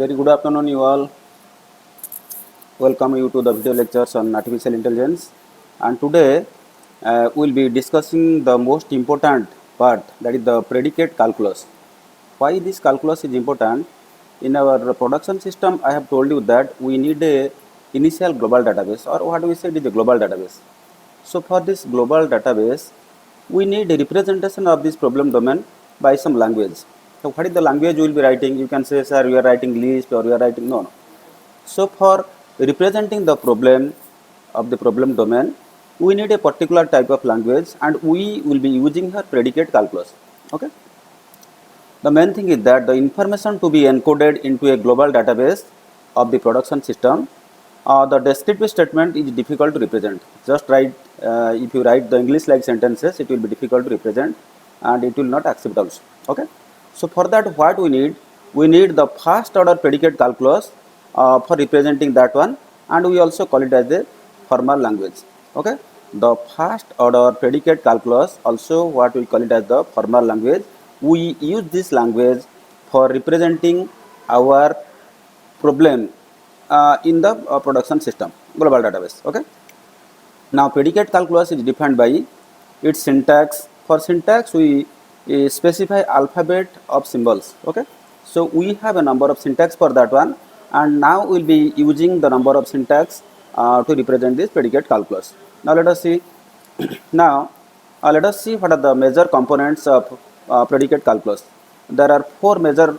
Very good afternoon, you all. Welcome you to the video lectures on artificial intelligence. And today we'll be discussing the most important part, that is the predicate calculus. Why this calculus is important? In our production system, I have told you that we need a initial global database, or what we said is a global database. So for this global database, we need a representation of this problem domain by some language. So what is the language we will be writing? You can say, sir, we are writing Lisp or we are writing no. So for representing the problem of the problem domain, we need a particular type of language, and we will be using here predicate calculus. Okay. The main thing is that the information to be encoded into a global database of the production system, the descriptive statement is difficult to represent. Just write, if you write the English like sentences, it will be difficult to represent and it will not accept also. Okay. So for that, what we need? We need the first order predicate calculus for representing that one, and we also call it as a formal language. Okay. The first order predicate calculus, also what we call it as the formal language. We use this language for representing our problem in the production system global database. Okay. Now predicate calculus is defined by its syntax. For syntax, we specify alphabet of symbols. Okay. So we have a number of syntax for that one, and now we'll be using the number of syntax to represent this predicate calculus. Now let us see. Now let us see what are the major components of predicate calculus. There are four major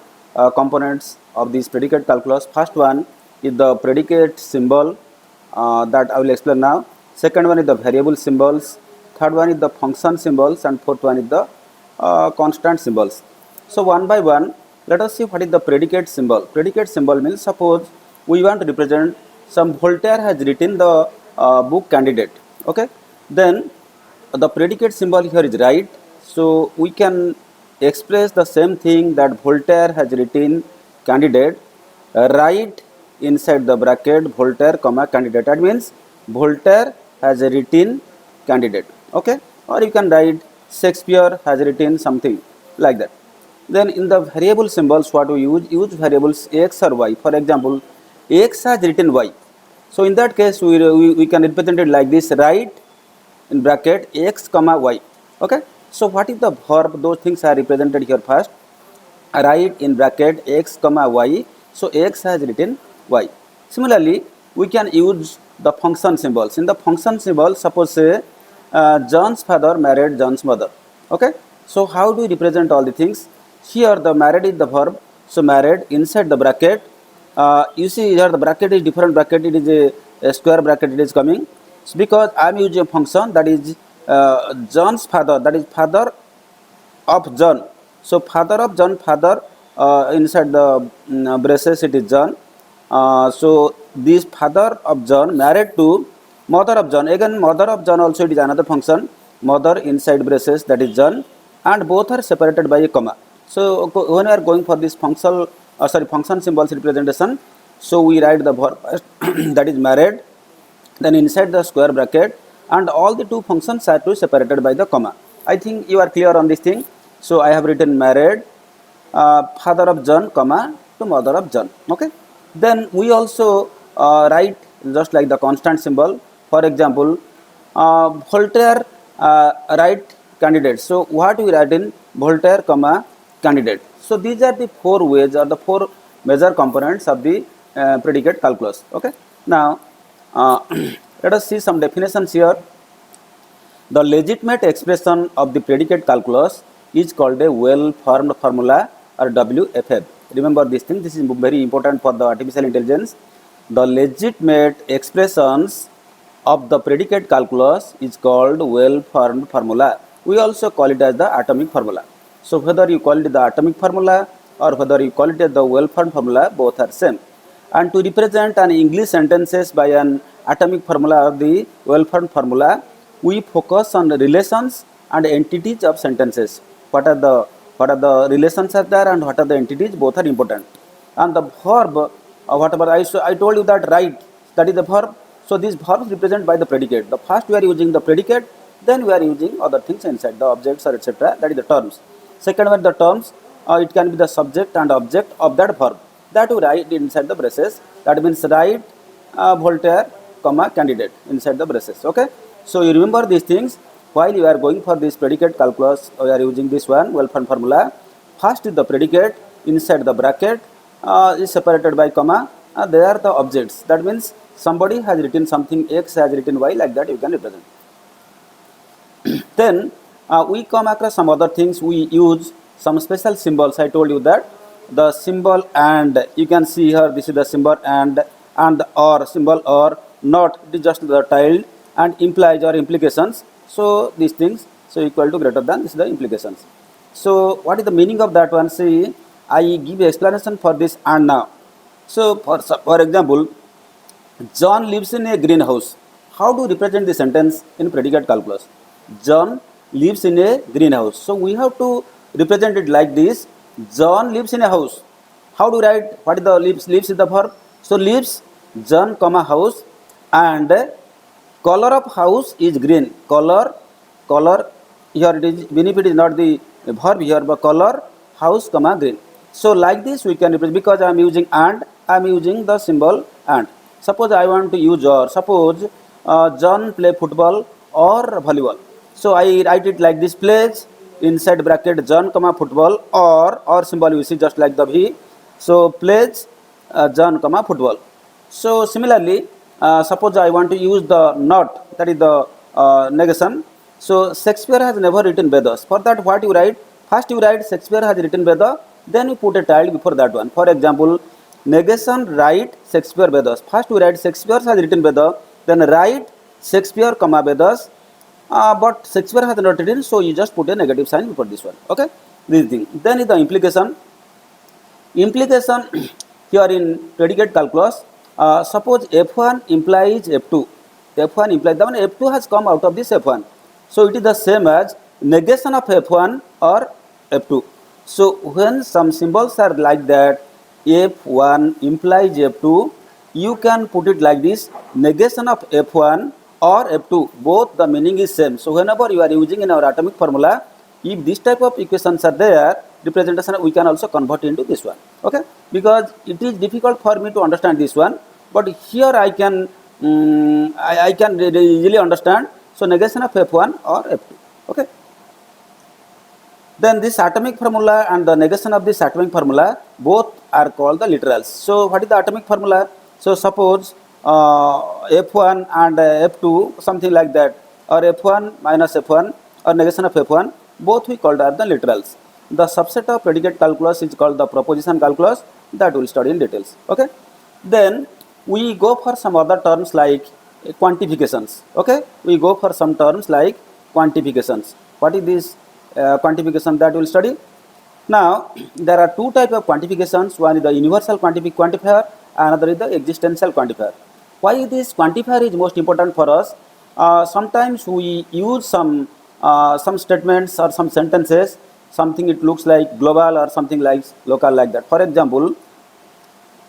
components of this predicate calculus. First one is the predicate symbol that I will explain now. Second one is the variable symbols. Third one is the function symbols, and fourth one is the constant symbols. So one by one, let us see what is the predicate symbol. Predicate symbol means, suppose we want to represent some Voltaire has written the book Candidate. Okay, then the predicate symbol here is right. So we can express the same thing that Voltaire has written Candidate, right inside the bracket Voltaire comma Candidate. That means Voltaire has written Candidate. Okay, or you can write Shakespeare has written something like that. Then in the variable symbols, what we use variables x or y. For example, x has written y. So in that case, we can represent it like this, right in bracket x comma y. Okay. So what is the verb? Those things are represented here first. Right in bracket x comma y. So x has written y. Similarly, we can use the function symbols. In the function symbol, suppose say John's father married John's mother. Okay. So how do we represent all the things? Here the married is the verb. So married inside the bracket. You see here the bracket is different bracket. It is a square bracket. It is coming. So because I am using a function that is John's father, that is father of John. So father of John, father inside the braces it is John. So this father of John married to mother of John. Again mother of John also it is another function. Mother inside braces, that is John, and both are separated by a comma. So when we are going for this function symbols representation, so we write the verb that is married, then inside the square bracket, and all the two functions are to separated by the comma. I think you are clear on this thing. So I have written married, father of John, comma to mother of John. Okay. Then we also write just like the constant symbol. For example, Voltaire write Candidate. So what we write in Voltaire, comma Candidate. So these are the four ways or the four major components of the predicate calculus. Okay. Now let us see some definitions here. The legitimate expression of the predicate calculus is called a well-formed formula, or WFF. Remember this thing. This is very important for the artificial intelligence. The legitimate expressions of the predicate calculus is called well-formed formula. We also call it as the atomic formula. So whether you call it the atomic formula or whether you call it as the well-formed formula, both are same. And to represent an English sentences by an atomic formula or the well-formed formula, we focus on the relations and entities of sentences. What are the relations are there and what are the entities? Both are important. And the verb, whatever I told you that right, that is the verb. So these verbs represent by the predicate. The first we are using the predicate, then we are using other things inside, the objects or etc. That is the terms. Second one, the terms, it can be the subject and object of that verb. that we write inside the braces. That means write Voltaire, comma candidate inside the braces. Okay. So you remember these things while you are going for this predicate calculus. We are using this one well-formed formula. First is the predicate inside the bracket is separated by comma. They are the objects. That means somebody has written something, X has written Y, like that you can represent. Then we come across some other things. We use some special symbols. I told you that the symbol and, you can see here, this is the symbol and the or symbol or not, it is just the tilde, and implies or implications. So these things, so equal to greater than, this is the implications. So what is the meaning of that one? See, I give explanation for this and now. So for example, John lives in a greenhouse. How do you represent the sentence in predicate calculus? John lives in a greenhouse. So we have to represent it like this. John lives in a house. How do you write? What is the lives? Lives is the verb. So lives, John, comma house, and color of house is green. Color here it is. Benefit is not the verb here, but color house, comma green. So like this we can represent, because I am using and, I am using the symbol and. Suppose I want to use or. Suppose John play football or volleyball. So I write it like this: plays inside bracket John, comma football, or symbol you see just like the V. So plays John, comma football. So similarly, suppose I want to use the not, that is the negation. So Shakespeare has never written Vedas. For that, what you write? First you write Shakespeare has written Vedas, then you put a tilde before that one. For example, negation, write Shakespeare Vedas. First you write Shakespeare has written Vedas, then write Shakespeare, comma Vedas. But Shakespeare has not written, so you just put a negative sign before this one. Okay, this thing. Then is the implication. Implication here in predicate calculus. Suppose F1 implies F2. F1 implies, the one F2 has come out of this F1. So it is the same as negation of F1 or F2. So when some symbols are like that, F1 implies F2, you can put it like this: negation of F1 or F2, both the meaning is same. So whenever you are using in our atomic formula, if this type of equations are there, representation we can also convert into this one. Okay, because it is difficult for me to understand this one, but here I can I can easily understand. So negation of F1 or F2. Okay. Then this atomic formula and the negation of this atomic formula, both are called the literals. So what is the atomic formula? So suppose F1 and F2, something like that, or F1 minus F1 or negation of F1, both we called as the literals. The subset of predicate calculus is called the proposition calculus, that we will study in details. Okay. Then we go for some other terms like quantifications. Okay, we go for some terms like quantifications. What is this quantification that we will study? Now there are two types of quantifications. One is the universal quantifier, another is the existential quantifier. Why this quantifier is most important for us? Sometimes we use some statements or some sentences, something it looks like global or something like local, like that. For example,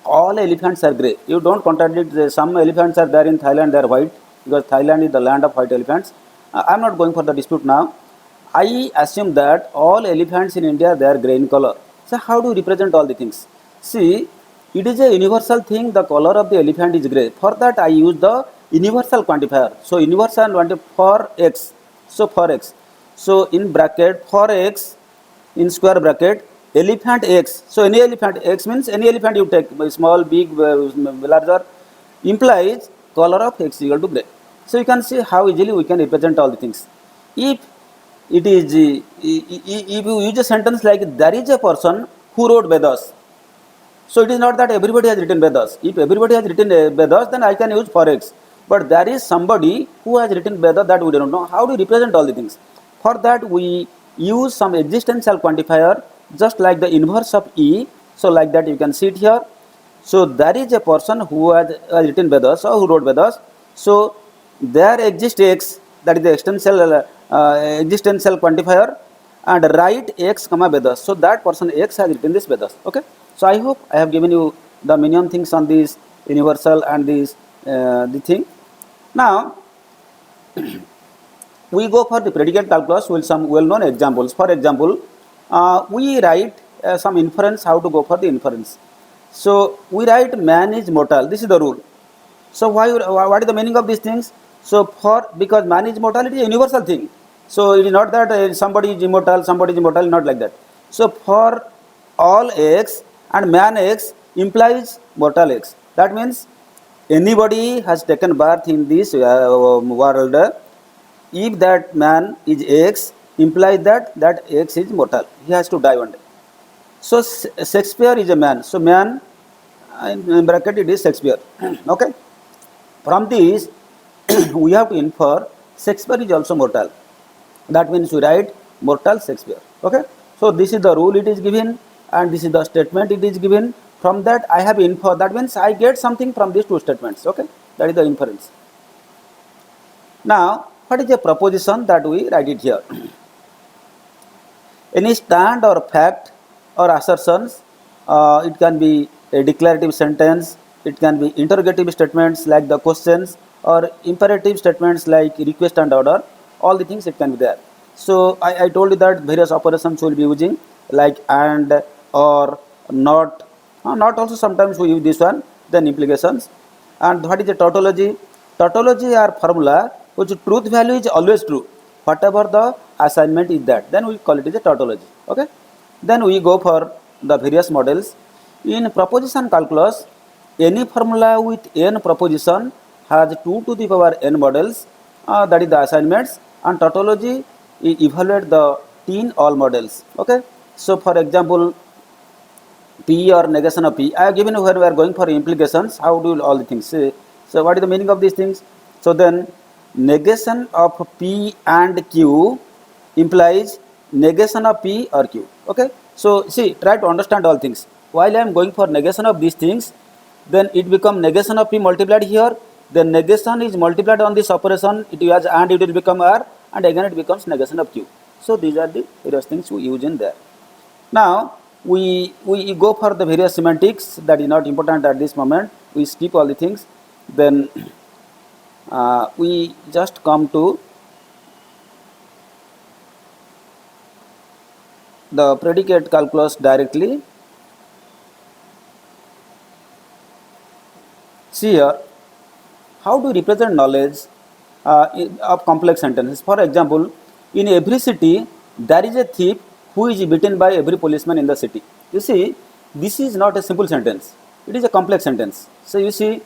all elephants are grey. You don't contradict. Some elephants are there in Thailand, they are white, because Thailand is the land of white elephants. I am not going for the dispute now. I assume that all elephants in India, they are grey in color. So how do you represent all the things? See, it is a universal thing, the color of the elephant is grey. For that I use the universal quantifier. So universal quantifier for x. So for x. So in bracket for x, in square bracket, elephant x. So any elephant, x means any elephant you take, small, big, larger, implies color of x equal to grey. So you can see how easily we can represent all the things. If it is, if you use a sentence like there is a person who wrote Vedas, so it is not that everybody has written Vedas. If everybody has written Vedas, then I can use for x. But there is somebody who has written Vedas, that we don't know. How do you represent all the things? For that we use some existential quantifier, just like the inverse of E. So like that you can see it here. So there is a person who has written Vedas or who wrote Vedas. So there exists x, that is the existential quantifier, and write x comma Vedas. So that person x has written this Vedas. Okay. So I hope I have given you the minimum things on this universal and this the thing. Now we go for the predicate calculus with some well-known examples. For example, we write some inference, how to go for the inference. So we write man is mortal. This is the rule. So what is the meaning of these things? So because man is mortal, it is a universal thing. So it is not that somebody is immortal, not like that. So for all x and man x implies mortal x. That means anybody has taken birth in this world. If that man is x, implies that x is mortal. He has to die one day. So Shakespeare is a man. So man, in bracket it is Shakespeare. Okay. From this, we have to infer Shakespeare is also mortal. That means we write mortal Shakespeare. Okay. So this is the rule it is given, and this is the statement it is given. From that I have infer. That means I get something from these two statements. Okay. That is the inference. Now, what is a proposition that we write it here? Any stand or fact or assertions, it can be a declarative sentence, it can be interrogative statements like the questions, or imperative statements like request and order. All the things it can be there. So I told you that various operations will be using like and, or, not. Not also sometimes we use this one. Then implications. And what is a tautology? Tautology are formula which truth value is always true. Whatever the assignment is that, then we call it as a tautology. Okay. Then we go for the various models. In proposition calculus, any formula with n proposition has 2 to the power n models, that is the assignments, and tautology evaluate the teen all models. Okay. So for example, P or negation of P, I have given when we are going for implications, how do all the things say. So what is the meaning of these things? So then negation of P and Q implies negation of P or Q. Okay. So see, try to understand all things. While I am going for negation of these things, then it becomes negation of P multiplied here. Then negation is multiplied on this operation. It has and it will become R, and again it becomes negation of Q. So these are the various things we use in there. Now we go for the various semantics. That is not important at this moment. We skip all the things. Then we just come to the predicate calculus directly. See here, how to represent knowledge of complex sentences. For example, in every city there is a thief who is beaten by every policeman in the city. You see, this is not a simple sentence. It is a complex sentence. So you see,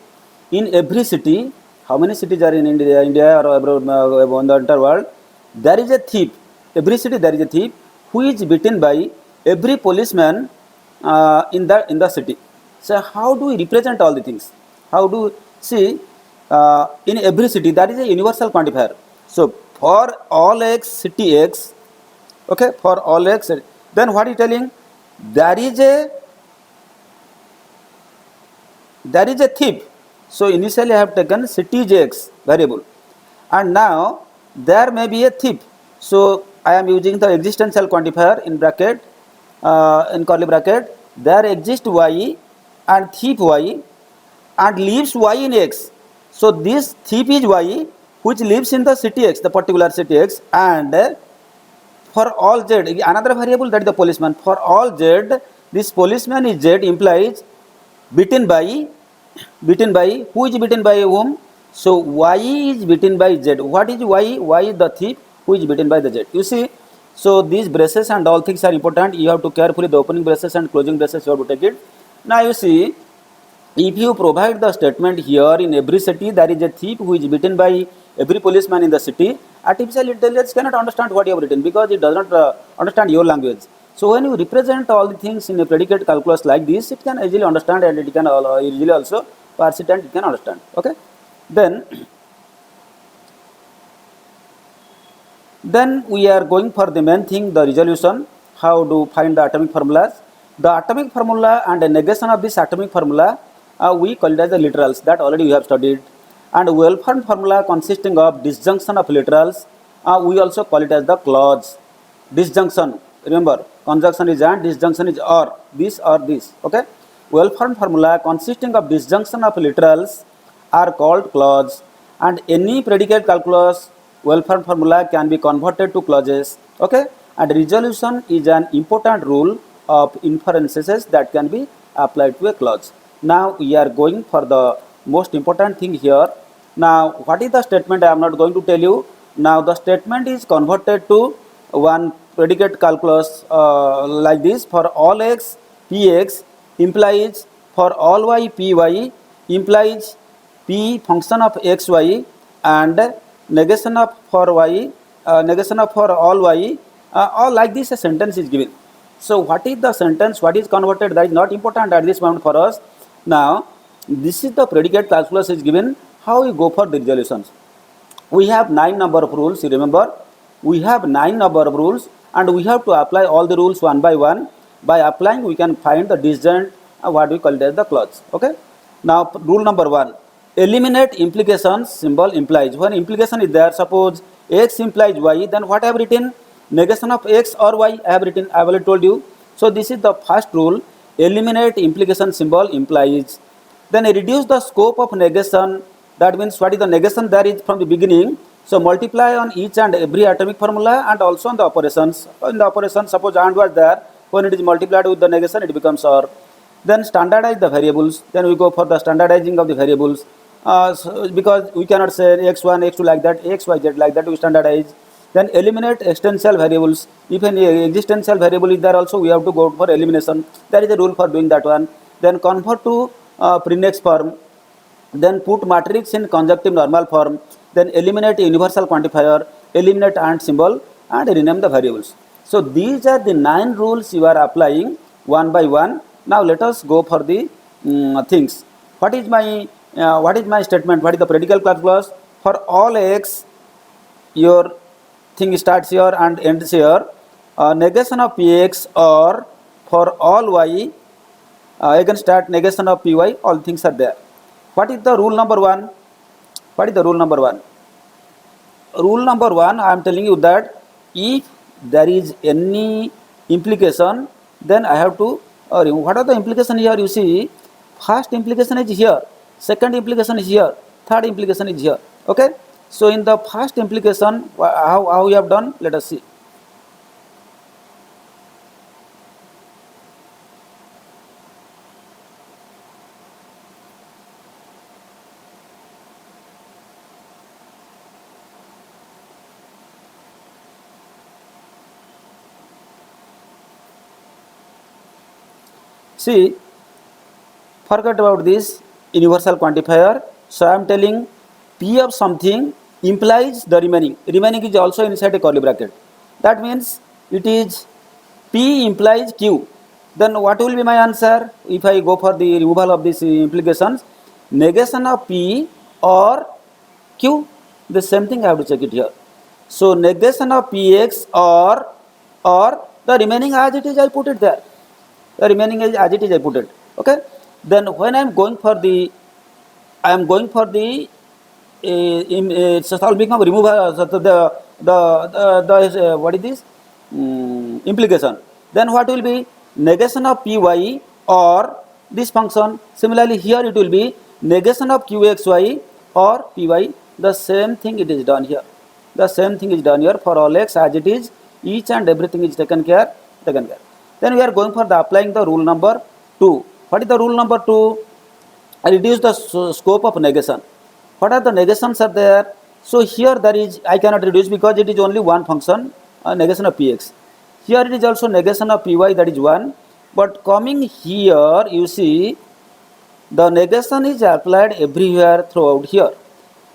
in every city, how many cities are in India or abroad, in the entire world? There is a thief. Every city there is a thief who is beaten by every policeman in the city. So how do we represent all the things? How do see in every city that is a universal quantifier. So for all x city x, okay, for all x, then what is telling? There is a thief. So initially I have taken city x variable, and now there may be a thief. So I am using the existential quantifier in bracket, in curly bracket. There exists y and thief y, and lives y in x. So this thief is y, which lives in the city x, the particular city x, and for all z, another variable, that is the policeman. For all z, this policeman is z, implies beaten by, who is beaten by whom? So y is beaten by z. What is y? Y is the thief who is beaten by the z. You see, so these braces and all things are important. You have to carefully the opening braces and closing braces, you have to take it. Now you see, if you provide the statement here, in every city there is a thief who is beaten by every policeman in the city, artificial intelligence cannot understand what you have written because it does not understand your language. So when you represent all the things in a predicate calculus like this, it can easily understand, and it can easily also parse it, and it can understand. Okay. Then we are going for the main thing, the resolution. How to find the atomic formulas? The atomic formula and a negation of this atomic formula, we call it as the literals. That already we have studied. And well-formed formula consisting of disjunction of literals, we also call it as the clause. Disjunction, remember, conjunction is and, disjunction is or, this or this. Okay. Well-formed formula consisting of disjunction of literals are called clause, and any predicate calculus well-formed formula can be converted to clauses. Okay. And resolution is an important rule of inferences that can be applied to a clause. Now we are going for the most important thing here. Now what is the statement? I am not going to tell you. Now the statement is converted to one predicate calculus like this: for all x px implies for all y py implies p function of xy, and negation of for y, negation of for all y, or like this a sentence is given. So what is the sentence, what is converted, that is not important at this moment for us. Now this is the predicate calculus is given. How we go for the resolutions? We have 9 number of rules, you remember. We have 9 number of rules and we have to apply all the rules one by one. By applying we can find the disjoint, what we call it as the clause. Okay. Now rule number 1, eliminate implications symbol implies. When implication is there, suppose x implies y, then what I have written? Negation of x or y I have written, I have already told you. So this is the first rule, eliminate implication symbol implies. Then reduce the scope of negation. That means what is the negation there is from the beginning. So multiply on each and every atomic formula and also on the operations. In the operation, suppose and was there, when it is multiplied with the negation it becomes or. Then standardize the variables. Then we go for the standardizing of the variables. So because we cannot say x1, x2 like that, x, y, z like that, we standardize. Then eliminate existential variables. If any existential variable is there also, we have to go for elimination. There is a rule for doing that one. Then convert to Prince's form. Then put matrix in conjunctive normal form. Then eliminate universal quantifier, eliminate and symbol, and rename the variables. So these are the 9 rules you are applying one by one. Now let us go for the things. What is my statement? What is the predicate calculus? For all x, your thing starts here and ends here. Negation of px, or for all y, again start negation of py, all things are there. What is the rule number 1? What is the rule number 1? Rule number 1, I am telling you that if there is any implication, then I have to remove. What are the implication here? You see, first implication is here, second implication is here, third implication is here. Okay. So in the first implication, how we have done, let us see. See, forget about this universal quantifier. So I am telling P of something implies the remaining. Remaining is also inside a curly bracket. That means it is P implies Q. Then what will be my answer? If I go for the removal of these implications, negation of P or Q, the same thing I have to check it here. So negation of Px or the remaining as it is, I put it there. The remaining is as it is, I put it. Okay. Then when I am going for the solving of removal, the what is this implication? Then what will be negation of py or this function? Similarly here it will be negation of qxy or py. The same thing it is done here. The same thing is done here for all x as it is. Each and everything is taken care. Then we are going for the applying the rule number 2. What is the rule number 2? I reduce the scope of negation. What are the negations are there? So here there is, I cannot reduce because it is only one function, negation of px. Here it is also negation of py, that is 1. But coming here, you see, the negation is applied everywhere throughout here.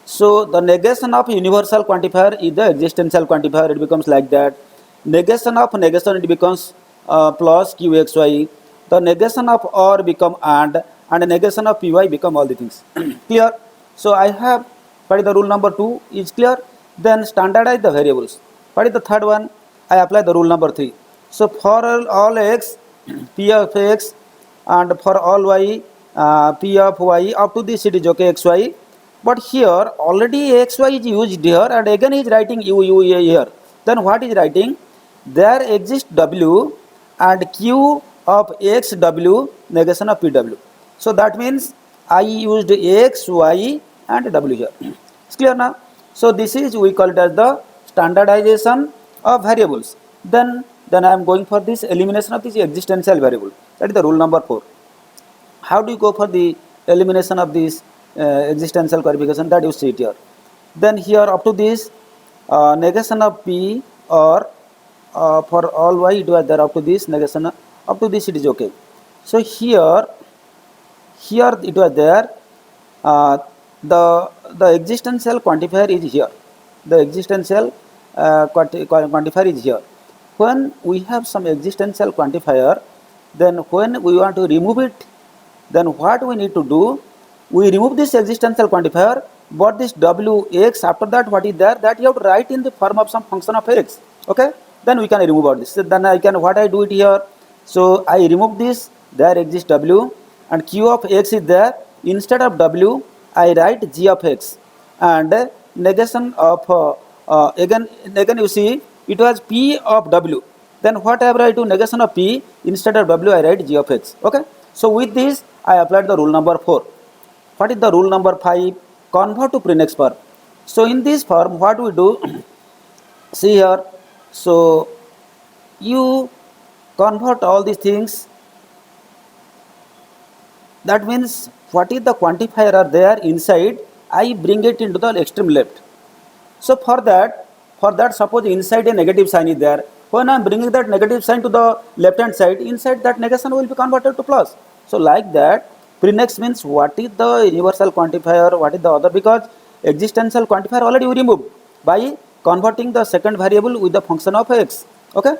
So the negation of universal quantifier is the existential quantifier. It becomes like that. Negation of negation, it becomes plus qxy. The negation of or become and negation of py become all the things. Clear? So I have, what is the rule number 2 is clear. Then standardize the variables. What is the third one? I apply the rule number 3. So for all x, p of x, and for all y, p of y, up to this it is okay, xy. But here already xy is used here, and again he is writing u here. Then what is writing? There exists w and q of x w negation of pw. So that means I used x, y and w here. It's clear now? So this is, we call it as the standardization of variables. Then I am going for this elimination of this existential variable. That is the rule number 4. how do you go for the elimination of this existential qualification, that you see it here. Then here up to this negation of p, or for all y it was there up to this negation up to this, it is okay. So here it was there, uh, the existential quantifier is here, the existential quantifier is here. When we have some existential quantifier, then when we want to remove it, then what we need to do, we remove this existential quantifier, but this wx after that what is there, that you have to write in the form of some function of x, okay. Then we can remove out this. So then I can, what I do it here, so I remove this, there exists w and q of x is there, instead of w I write g of x, and negation of again you see it was p of w, then whatever I do negation of p, instead of w I write g of x, okay. So with this I applied the rule number 4. What is the rule number 5? Convert to pre-next form. So in this form what we do, see here, so you convert all these things, that means what is the quantifier are there inside, I bring it into the extreme left. So for that suppose inside a negative sign is there, when I am bringing that negative sign to the left hand side, inside that negation will be converted to plus. So like that, pre-next means what is the universal quantifier, what is the other, because existential quantifier already we removed by converting the second variable with the function of x, okay.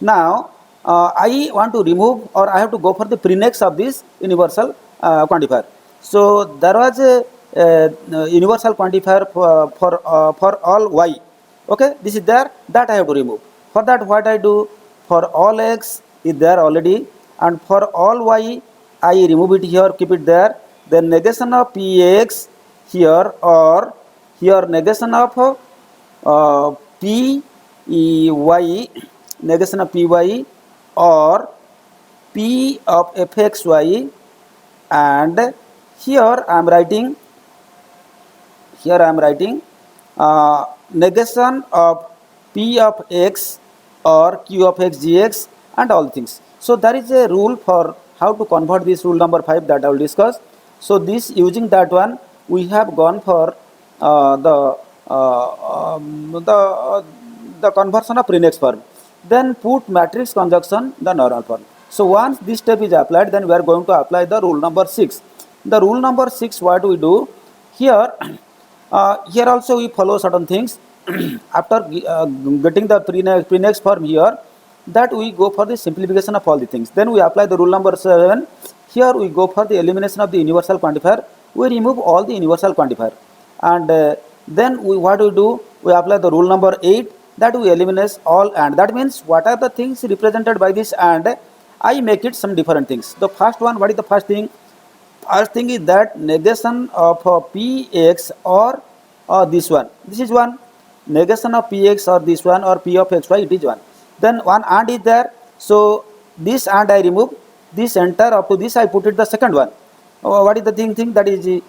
Now I want to remove, or I have to go for the pre-next of this universal quantifier. So there was a universal quantifier for all y, okay, this is there, that I have to remove. For that what I do, for all x is there already, and for all y I remove it here, keep it there. Then negation of px here, or here negation of py, negation of py, or p of fxy, and here I am writing negation of p of x or q of x gx and all things. So there is a rule for how to convert this, rule number 5, that I will discuss. So this, using that one, we have gone for the conversion of pre-next form. Then put matrix conjunction the normal form. So once this step is applied, then we are going to apply the rule number 6. The rule number 6, what we do here, here also we follow certain things. After getting the pre-next form here, that we go for the simplification of all the things. Then we apply the rule number 7. Here we go for the elimination of the universal quantifier. We remove all the universal quantifier, and then what we do, we apply the rule number 8, that we eliminate all and. That means what are the things represented by this and, I make it some different things. The first one, what is the first thing? First thing is that negation of px or this one. This is one. Negation of px or this one, or p of xy, it is one. Then one and is there, so this and I remove, this enter, up to this I put it the second one. What is the thing that is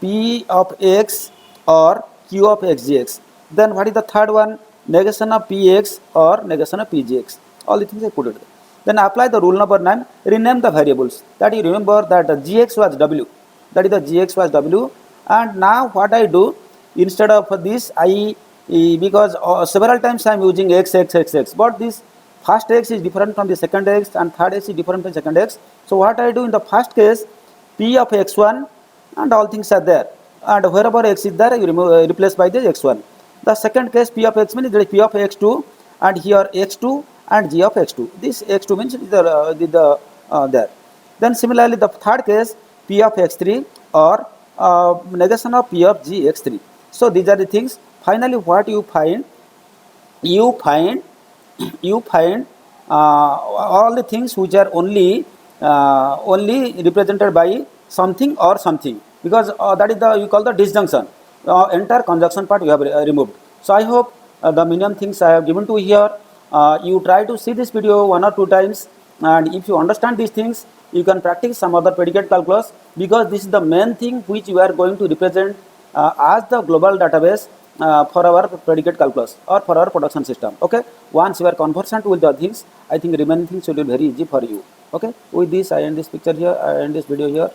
p of x or q of x gx. Then what is the third one? Negation of px or negation of pgx. All the things I put it there. Then apply the rule number 9, rename the variables. That you remember that gx was w, that is the gx was w, and now what I do, instead of this I, because several times I am using x, but this first x is different from the second x and third x is different from second x. So what I do in the first case, p of x1 and all things are there, and wherever x is there you replace by the x1. The second case, p of x means there is p of x2, and here x2 and g of x2. This x2 means there. Then similarly the third case, p of x3 or negation of p of g x3. So these are the things. Finally what you find, all the things which are only represented by something or something, because that is the, you call the disjunction. Entire conjunction part you have removed. So I hope the minimum things I have given to here. You try to see this video 1 or 2 times, and if you understand these things, you can practice some other predicate calculus, because this is the main thing which you are going to represent as the global database for our predicate calculus or for our production system. Okay, once you are conversant with the things, I think remaining things will be very easy for you. Okay, with this I end this picture here, I end this video here.